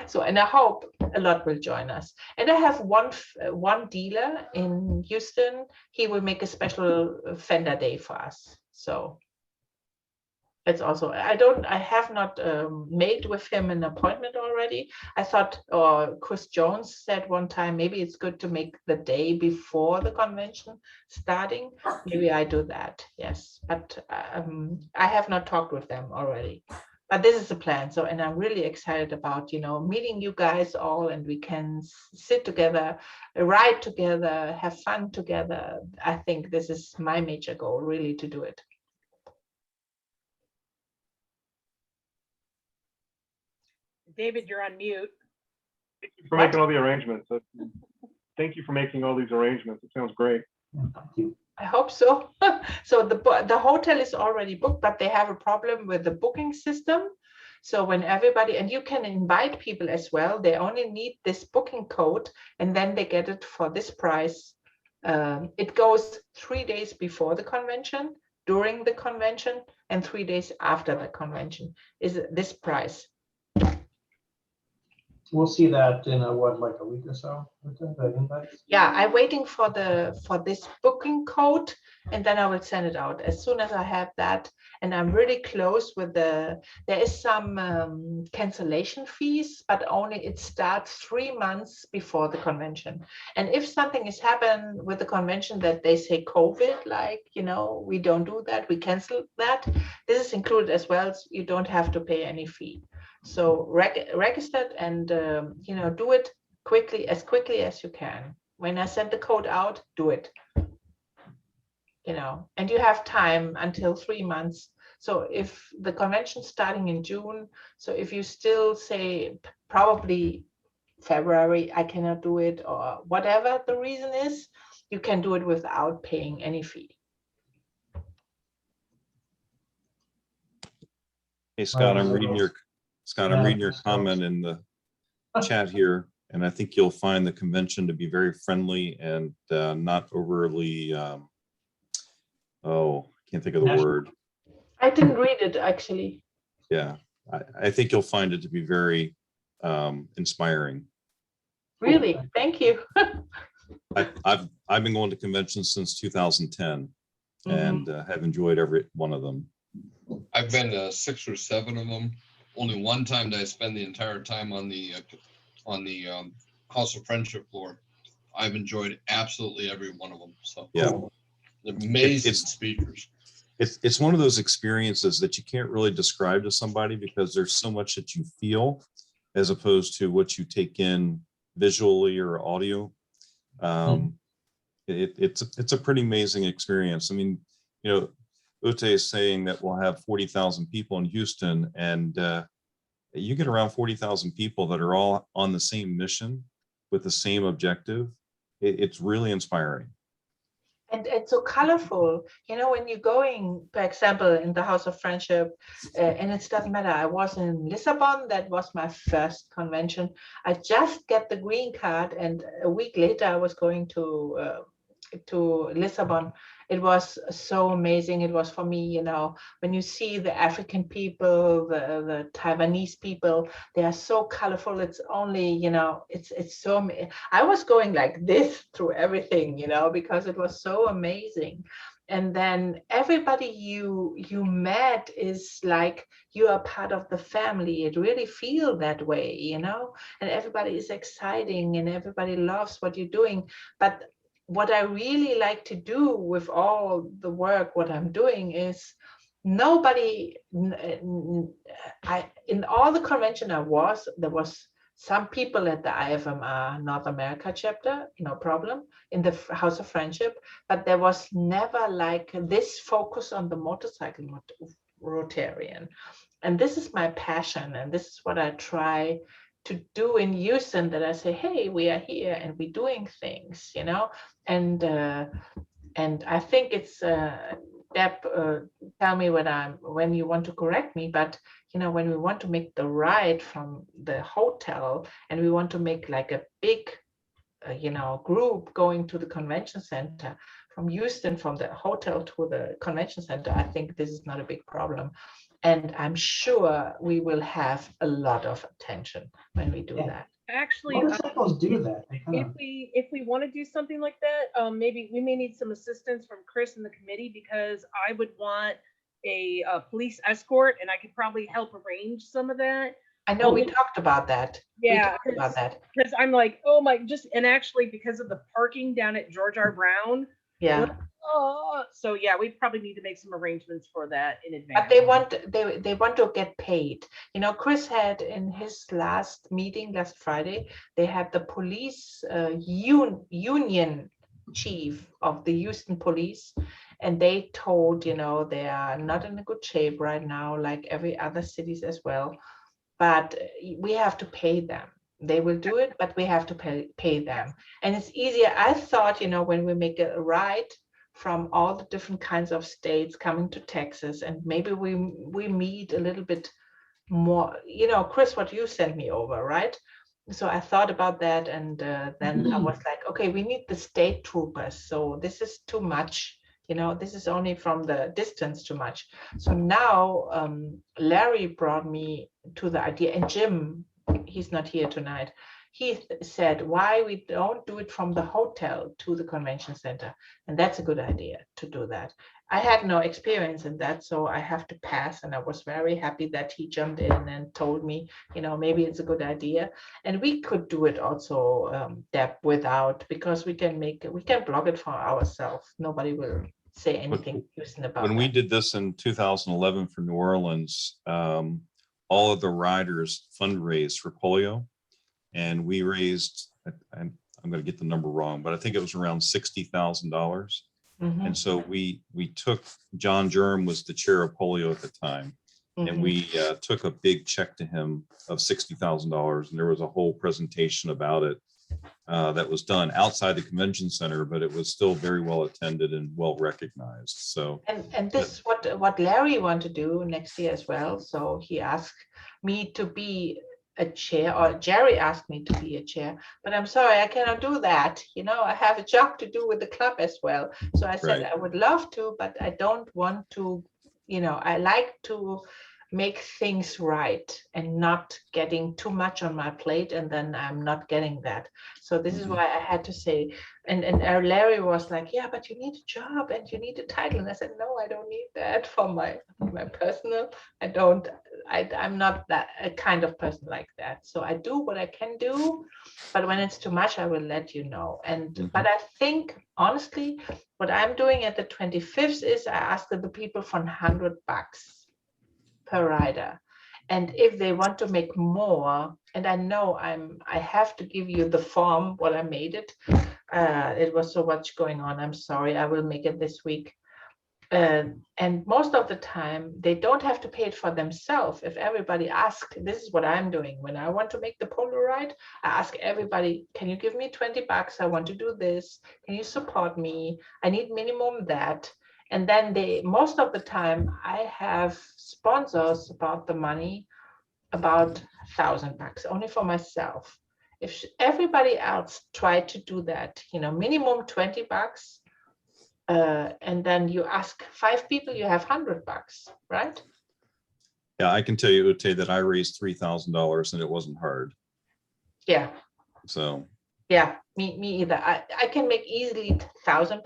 So, and I hope a lot will join us. And I have one dealer in Houston. He will make a special Fender day for us. So It's also, I have not made with him an appointment already. I thought, or Chris Jones said one time, maybe it's good to make the day before the convention starting. Maybe I do that, yes. But I have not talked with them already. But this is the plan. So, and I'm really excited about, meeting you guys all, and we can sit together, ride together, have fun together. I think this is my major goal, really, to do it. David, you're on mute. Thank you for making all the arrangements. Thank you for making all these arrangements. It sounds great. Thank you. I hope so. So the hotel is already booked, but they have a problem with the booking system. So when everybody, and you can invite people as well, they only need this booking code, and then they get it for this price. It goes 3 days before the convention, during the convention, and 3 days after the convention is this price. We'll see that in like a week or so. The invites. Yeah, I'm waiting for this booking code, and then I will send it out as soon as I have that. And I'm really close with there is some cancellation fees, but only it starts 3 months before the convention. And if something has happened with the convention that they say COVID, like, we don't do that, we cancel that, this is included as well. So you don't have to pay any fee. So register and do it as quickly as you can. When I send the code out, do it. And you have time until 3 months. So if the convention's starting in June, so if you still say probably February, I cannot do it, or whatever the reason is, you can do it without paying any fee. Hey, Scott, I'm reading your Yeah. comment in the chat here, and I think you'll find the convention to be very friendly and not overly, I can't think of the National. word. I didn't read it, actually. Yeah, I think you'll find it to be very inspiring. Really? Thank you. I've been going to conventions since 2010 and have enjoyed every one of them. I've been to 6 or 7 of them. Only one time did I spend the entire time on the House of Friendship floor. I've enjoyed absolutely every one of them. So yeah, amazing speakers. It's one of those experiences that you can't really describe to somebody because there's so much that you feel as opposed to what you take in visually or audio. It's a pretty amazing experience. I mean, Ute is saying that we'll have 40,000 people in Houston, and you get around 40,000 people that are all on the same mission with the same objective. It's really inspiring. And it's so colorful, when you're going, for example, in the House of Friendship, and it doesn't matter. I was in Lisbon. That was my first convention. I just get the green card, and a week later I was going to Lisbon. It was so amazing. It was for me, when you see the African people, the Taiwanese people, they are so colorful. It's only, it's so, I was going like this through everything, because it was so amazing. And then everybody you met is like you are part of the family. It really feels that way, and everybody is exciting and everybody loves what you're doing. But what I really like to do with all the work, what I'm doing is nobody, in all the convention there was some people at the IFMR North America chapter, no problem, in the House of Friendship, but there was never like this focus on the motorcycle Rotarian. And this is my passion, and this is what I try to do in Houston, that I say, hey, we are here and we're doing things, and I think it's Deb, tell me when you want to correct me, but when we want to make the ride from the hotel and we want to make like a big group going to the convention center from Houston, from the hotel to the convention center, I think this is not a big problem. And I'm sure we will have a lot of attention when we do that. Actually, motorcycles do that. They kind if we want to do something like that, maybe we may need some assistance from Chris and the committee, because I would want a police escort, and I could probably help arrange some of that. I know we talked about that. We Yeah, talked about that. because I'm like, oh my, and actually because of the parking down at George R. Brown. Yeah. So yeah, we probably need to make some arrangements for that in But advance. they want to get paid. You know, Chris had in his last meeting last Friday, they had the police union chief of the Houston police, and they told, you know, they are not in a good shape right now, like every other cities as well. But we have to pay them. They will do it, but we have to pay them. And it's easier. I thought, you know, when we make a ride from all the different kinds of states coming to Texas, and maybe we meet a little bit more, you know, Chris, what you sent me over, right? So I thought about that, and then I was like, okay, we need the state troopers. So this is too much. You know, this is only from the distance too much. So now Larry brought me to the idea, and Jim, he's not here tonight. He said, why we don't do it from the hotel to the convention center. And that's a good idea to do that. I had no experience in that, so I have to pass. And I was very happy that he jumped in and told me, you know, maybe it's a good idea. And we could do it also, Deb, without, because we can blog it for ourselves. Nobody will say anything about when we that. did this in 2011 for New Orleans, all of the riders fundraised for polio, and we raised, I'm going to get the number wrong, but I think it was around $60,000. And so we took, John Germ was the chair of polio at the time, and we took a big check to him of $60,000, and there was a whole presentation about it that was done outside the convention center, but it was still very well attended and well recognized. So and this is what Larry wanted to do next year as well. So he asked me to be a chair, or Jerry asked me to be a chair, but I'm sorry, I cannot do that. You know, I have a job to do with the club as well. So I said, I would love to, but I don't want to, you know, I like to make things right and not getting too much on my plate, and then I'm not getting that. So this is why I had to say, and Larry was like, yeah, but you need a job and you need a title. And I said, no, I don't need that for my personal. I'm not that a kind of person like that. So I do what I can do, but when it's too much, I will let you know. And but I think honestly, what I'm doing at the 25th is I asked the people for $100 per rider. And if they want to make more, and I know I have to give you the form, what I made it. It was so much going on. I'm sorry, I will make it this week. And most of the time, they don't have to pay it for themselves. If everybody asks, this is what I'm doing. When I want to make the Polaroid, I ask everybody, can you give me $20? I want to do this. Can you support me? I need minimum that. And then most of the time, I have sponsors about the money, about $1,000, only for myself. If everybody else tried to do that, you know, minimum $20, and then you ask 5 people, you have $100, right? yeah, I can tell you, Ute, that I raised $3,000 and it wasn't hard. Yeah. So yeah, me either. I can make easily $1,000,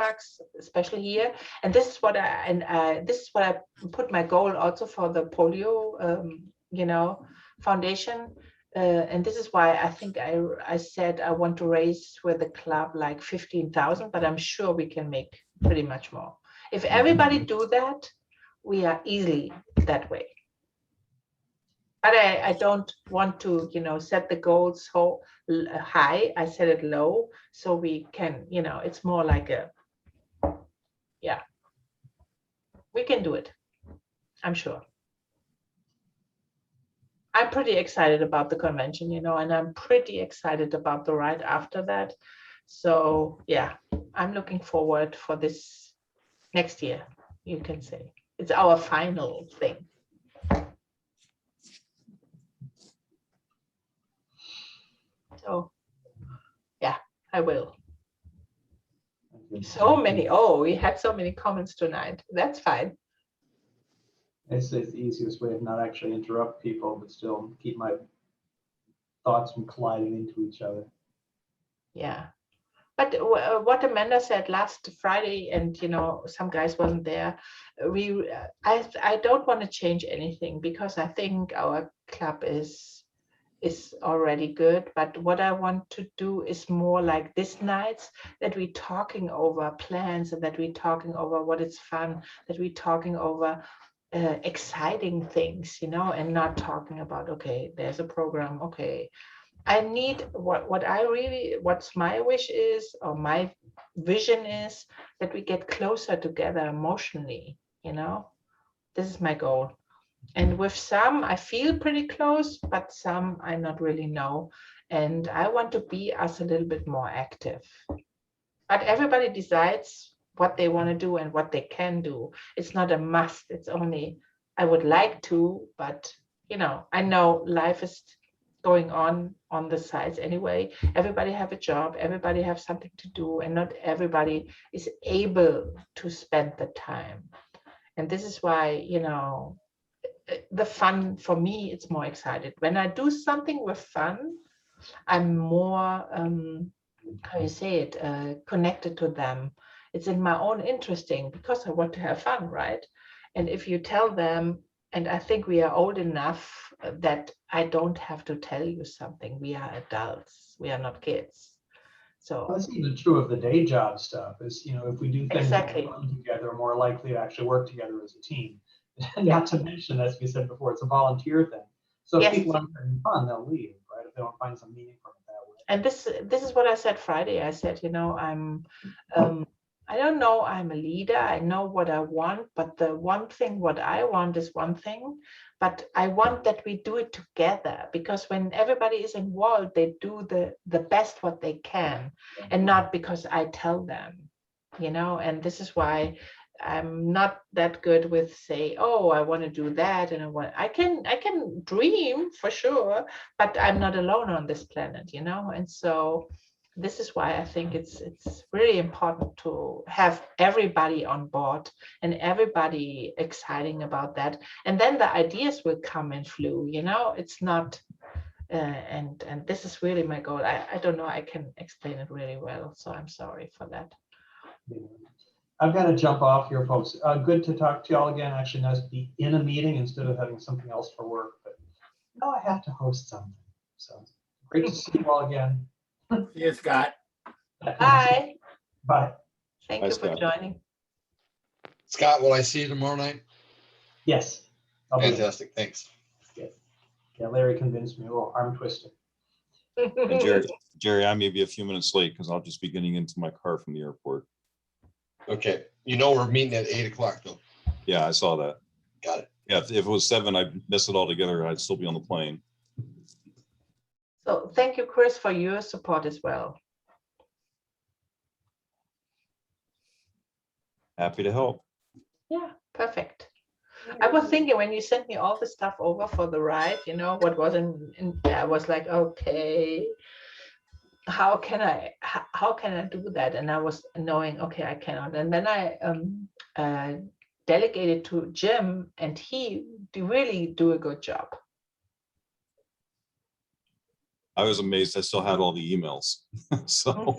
especially here. And this is what I put my goal also for the polio, you know, foundation. And this is why I think I said I want to raise with the club like 15,000, but I'm sure we can make pretty much more. If everybody do that, we are easily that way. But I don't want to, you know, set the goals so high. I set it low so we can, you know, it's more like yeah, we can do it. I'm sure. I'm pretty excited about the convention, you know, and I'm pretty excited about the ride after that. So yeah, I'm looking forward for this next year, you can say. It's our final thing. So yeah, I will. So many, we had so many comments tonight. That's fine. It's the easiest way of not actually interrupt people, but still keep my thoughts from colliding into each other. Yeah. But what Amanda said last Friday, and some guys wasn't there. I don't want to change anything because I think our club is already good. But what I want to do is more like this nights that we're talking over plans and that we're talking over what is fun, that we're talking over exciting things, and not talking about, okay, there's a program, okay. I need what's my wish is, or my vision is, that we get closer together emotionally, this is my goal. And with some, I feel pretty close, but some I not really know. And I want to be us a little bit more active. But everybody decides what they want to do and what they can do. It's not a must. It's only, I would like to, but I know life is going on the sides anyway. Everybody have a job, everybody have something to do, and not everybody is able to spend the time. And this is why, the fun for me, it's more excited. When I do something with fun, I'm more, how you say it, connected to them. It's in my own interesting because I want to have fun, right? And if you tell them, and I think we are old enough that I don't have to tell you something. We are adults. We are not kids. So That's even true of the day job stuff. Is if we do things exactly together, we're more likely to actually work together as a team. Not to mention, as we said before, it's a volunteer thing. So if people aren't having fun, they'll leave, right? If they don't find some meaning from it that way. And this is what I said Friday. I said, I'm I don't know, I'm a leader. I know what I want, but the one thing what I want is one thing, but I want that we do it together, because when everybody is involved, they do the best what they can, and not because I tell them, and this is why I'm not that good with say, oh, I want to do that, and I can dream for sure, but I'm not alone on this planet, and so this is why I think it's really important to have everybody on board and everybody exciting about that, and then the ideas will come and flew. It's not and this is really my goal. I don't know, I can explain it really well, so I'm sorry for that. I've got to jump off here, folks. Good to talk to y'all again. Actually, nice to be in a meeting instead of having something else for work. But now I have to host something. So great to see you all again. See you, Scott. Bye. Bye. Thank Bye, you for Scott. joining. Scott, will I see you tomorrow night? Yes. I'll be there. Fantastic. Thanks. Yeah, Larry convinced me. A little arm twisting. And Jerry, I may be a few minutes late because I'll just be getting into my car from the airport. Okay. We're meeting at 8 o'clock though. Yeah, I saw that. Got it. Yeah, if it was 7, I'd miss it all together. I'd still be on the plane. So thank you, Chris, for your support as well. Happy to help. Yeah, perfect. I was thinking when you sent me all the stuff over for the ride, what was in I was like, okay, how can I do that? And I was knowing, okay, I cannot. And then I delegated to Jim, and he really do a good job. I was amazed. I still had all the emails. So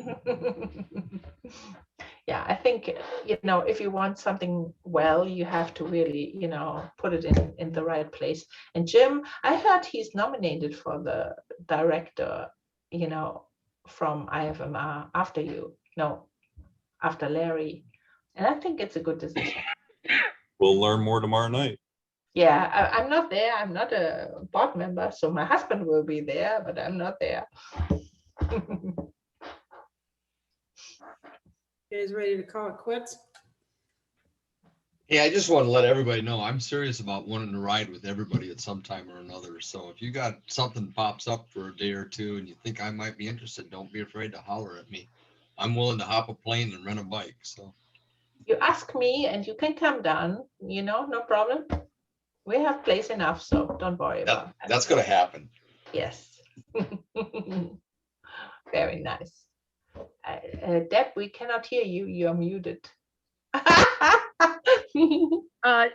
Yeah, I think, if you want something well, you have to really, put it in the right place. And Jim, I heard he's nominated for the director, from IFMR after you, after Larry. And I think it's a good decision. we'll learn more tomorrow night. Yeah, I'm not there. I'm not a board member. So my husband will be there, but I'm not there. You guys ready to call it quits? Yeah, I just want to let everybody know I'm serious about wanting to ride with everybody at some time or another. So if you got something pops up for a day or two and you think I might be interested, don't be afraid to holler at me. I'm willing to hop a plane and rent a bike. So You ask me and you can come down, no problem. We have place enough, so don't worry about that. that's going to happen. Yes. Very nice. Deb, we cannot hear you. You're muted.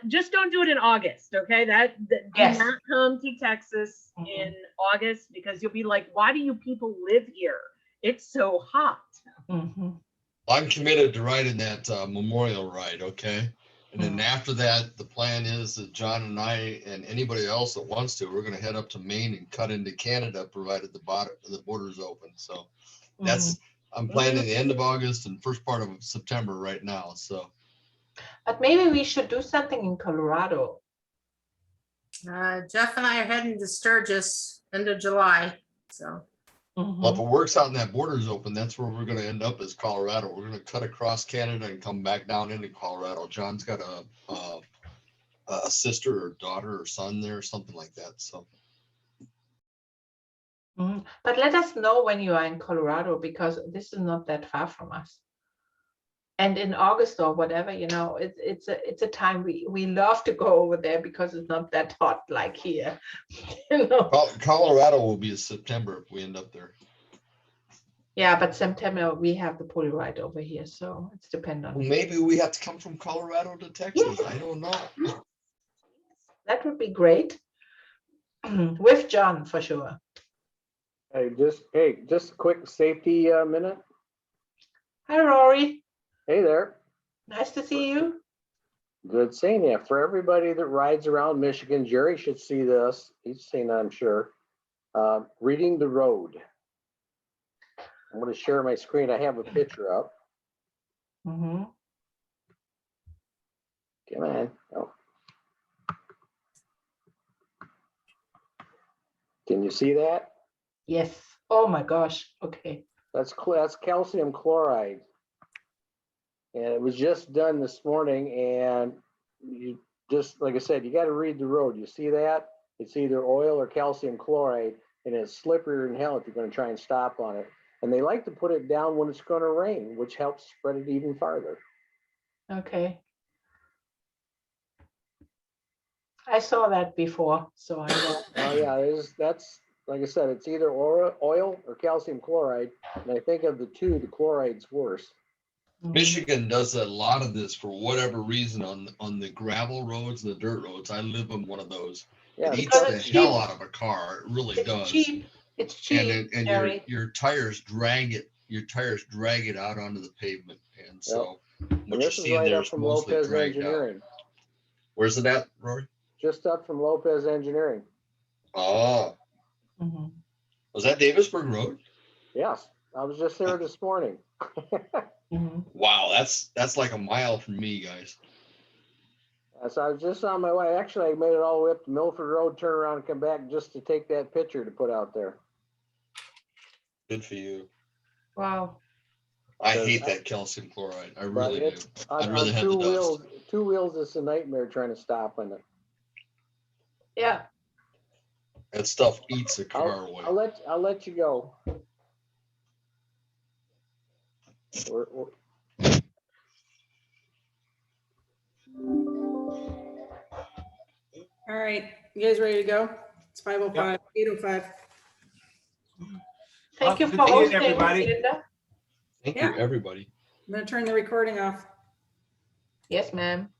Just don't do it in August, okay? Do Yes. not come to Texas in August, because you'll be like, why do you people live here It's so hot. Mhm. I'm committed to riding that memorial ride, okay? And then after that, the plan is that John and I and anybody else that wants to, we're gonna head up to Maine and cut into Canada, provided the border's open. So that's, I'm planning the end of August and first part of September right now, so. But maybe we should do something in Colorado. Jeff and I are heading to Sturgis end of July, so. Well, if it works out and that border's open, that's where we're gonna end up is Colorado. We're gonna cut across Canada and come back down into Colorado. John's got a sister or daughter or son there or something like that, so. But let us know when you are in Colorado, because this is not that far from us. And in August or whatever, you know, it's a time we love to go over there because it's not that hot like here. You know? Colorado will be in September if we end up there. Yeah, but September we have the pool right over here, so it's dependent Well, on. maybe we have to come from Colorado to Texas. I don't know. That would be great. With John for sure. Hey, just a quick safety minute. Hi, Rory. Hey there. Nice to see you. Good seeing you. For everybody that rides around Michigan, Jerry should see this. He's seen it, I'm sure. Reading the road. I'm going to share my screen. I have a picture up. Mm-hmm. Come on. Oh. Can you see that? Yes. Oh my gosh. Okay. That's calcium chloride. And it was just done this morning, and you just, like I said, you got to read the road. You see that? It's either oil or calcium chloride, and it's slipperier than hell if you're going to try and stop on it. And they like to put it down when it's going to rain, which helps spread it even farther. Okay. I saw that before, so I know. Oh yeah, that's like I said, it's either oil or calcium chloride, and I think of the two, the chloride's worse. Michigan does a lot of this for whatever reason on the gravel roads and the dirt roads. I live on one of those. Yeah, It eats because the it's hell cheap. out of a car. It really It's does. cheap. It's cheap, And Jerry. your tires drag it out onto the pavement. And so and what you're this is seeing right there up is from mostly Lopez dragged out. Engineering. Where's it at, Rory? Just up from Lopez Engineering. Oh, Mhm. was that Davisburg Road? Yes, I was just there this morning. Mhm. Wow, that's like a mile from me, guys. So I was just on my way. Actually, I made it all the way up to Milford Road, turn around and come back just to take that picture to put out there. Good for you. Wow. I hate that calcium chloride. I really do. I'd rather have the dust. Two wheels, it's a nightmare trying to stop on it. Yeah. That stuff eats a car away. I'll let you go. All right, you guys ready to go? It's 5:05, 8:05. Thank you Good for seeing hosting, everybody. Linda. Thank Yeah. you, everybody. I'm gonna turn the recording off. Yes, ma'am.